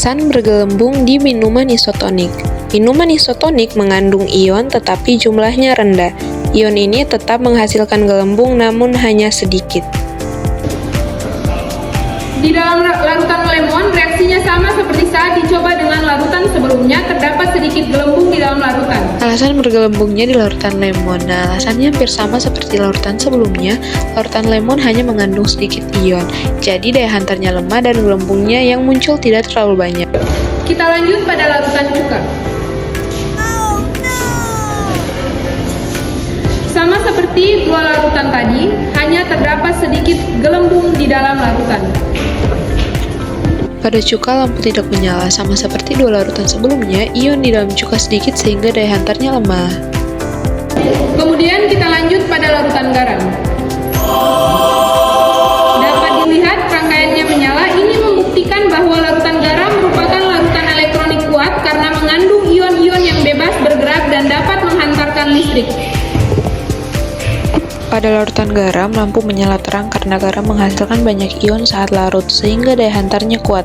Alasan bergelembung di minuman isotonik. Minuman isotonik mengandung ion tetapi jumlahnya rendah. Ion ini tetap menghasilkan gelembung namun hanya sedikit. Di dalam larutan lemon, reaksinya sama seperti saat dicoba dengan larutan sebelumnya, terdapat sedikit gelembung di dalam larutan. Alasan bergelembungnya di larutan lemon. Nah, alasannya hampir sama seperti larutan sebelumnya. Larutan lemon hanya mengandung sedikit ion, jadi daya hantarnya lemah dan gelembungnya yang muncul tidak terlalu banyak. Kita lanjut pada larutan cuka. Sama seperti dua larutan tadi, hanya terdapat sedikit gelembung di dalam larutan. Pada cuka, lampu tidak menyala. Sama seperti dua larutan sebelumnya, ion di dalam cuka sedikit sehingga daya hantarnya lemah. Kemudian kita lanjut pada larutan garam. Dapat dilihat rangkaiannya menyala. Ini membuktikan bahwa larutan garam merupakan larutan elektronik kuat karena mengandung ion-ion yang bebas bergerak dan dapat menghantarkan listrik. Pada larutan garam, lampu menyala terang karena garam menghasilkan banyak ion saat larut, sehingga daya hantarnya kuat.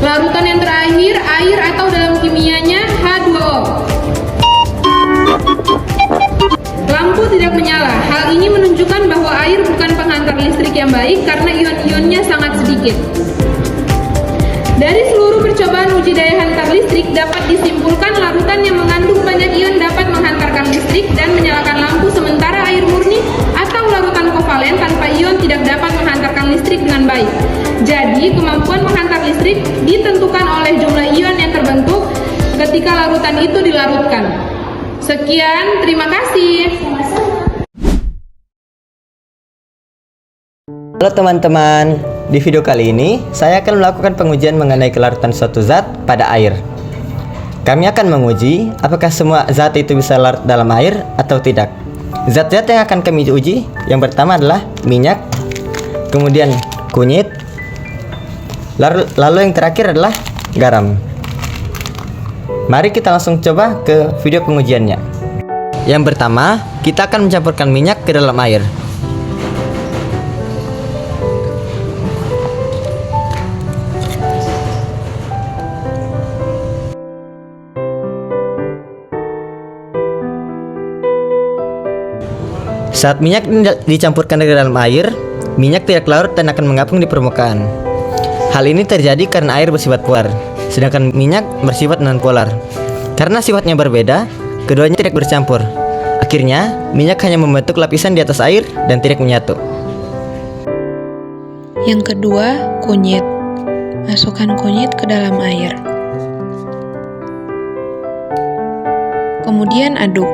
Larutan yang terakhir, air atau dalam kimianya H2O. Lampu tidak menyala. Hal ini menunjukkan bahwa air bukan penghantar listrik yang baik karena ion-ionnya sangat sedikit. Dari seluruh percobaan uji daya hantar listrik dapat disimpulkan larutan yang mengandung banyak ion dapat menghantarkan listrik dan menyalakan lampu, sementara air murni atau larutan kovalen tanpa ion tidak dapat menghantarkan listrik dengan baik. Jadi, kemampuan menghantar listrik ditentukan oleh jumlah ion yang terbentuk ketika larutan itu dilarutkan. Sekian, terima kasih. Halo teman-teman, di video kali ini saya akan melakukan pengujian mengenai kelarutan suatu zat pada air. Kami akan menguji apakah semua zat itu bisa larut dalam air atau tidak. Zat-zat yang akan kami uji yang pertama adalah minyak, kemudian kunyit, lalu yang terakhir adalah garam. Mari kita langsung coba ke video pengujiannya. Yang pertama, kita akan mencampurkan minyak ke dalam air. Saat minyak dicampurkan ke dalam air, minyak tidak larut dan akan mengapung di permukaan. Hal ini terjadi karena air bersifat polar, sedangkan minyak bersifat non-polar. Karena sifatnya berbeda, keduanya tidak bercampur. Akhirnya, minyak hanya membentuk lapisan di atas air dan tidak menyatu. Yang kedua, kunyit. Masukkan kunyit ke dalam air. Kemudian aduk.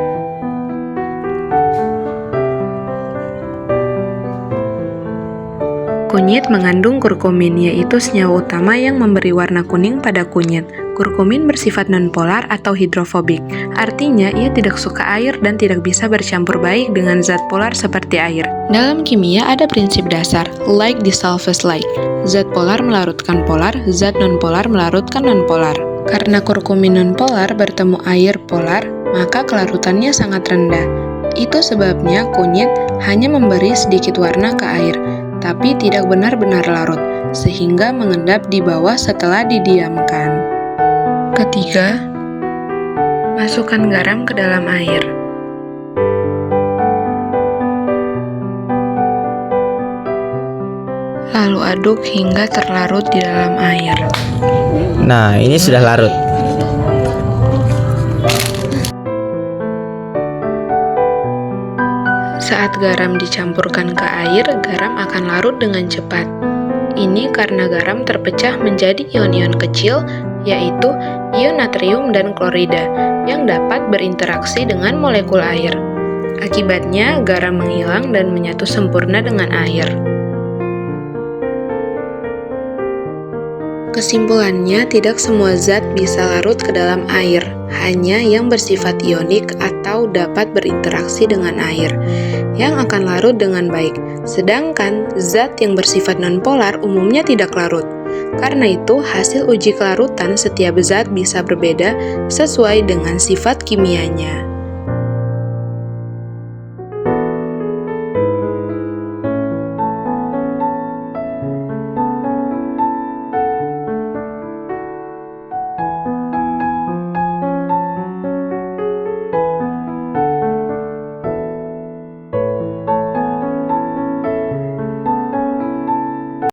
Kunyit mengandung kurkumin, yaitu senyawa utama yang memberi warna kuning pada kunyit. Kurkumin bersifat nonpolar atau hidrofobik, artinya ia tidak suka air dan tidak bisa bercampur baik dengan zat polar seperti air. Dalam kimia ada prinsip dasar, like dissolves like. Zat polar melarutkan polar, zat nonpolar melarutkan nonpolar. Karena kurkumin nonpolar bertemu air polar, maka kelarutannya sangat rendah. Itu sebabnya kunyit hanya memberi sedikit warna ke air, tapi tidak benar-benar larut, sehingga mengendap di bawah setelah didiamkan. Ketiga, masukkan garam ke dalam air. Lalu aduk hingga terlarut di dalam air. Nah, ini sudah larut. Saat garam dicampurkan ke air, garam akan larut dengan cepat. Ini karena garam terpecah menjadi ion-ion kecil, yaitu ion natrium dan klorida, yang dapat berinteraksi dengan molekul air. Akibatnya, garam menghilang dan menyatu sempurna dengan air. Kesimpulannya, tidak semua zat bisa larut ke dalam air, hanya yang bersifat ionik atau dapat berinteraksi dengan air, yang akan larut dengan baik, sedangkan zat yang bersifat nonpolar umumnya tidak larut. Karena itu, hasil uji kelarutan setiap zat bisa berbeda sesuai dengan sifat kimianya.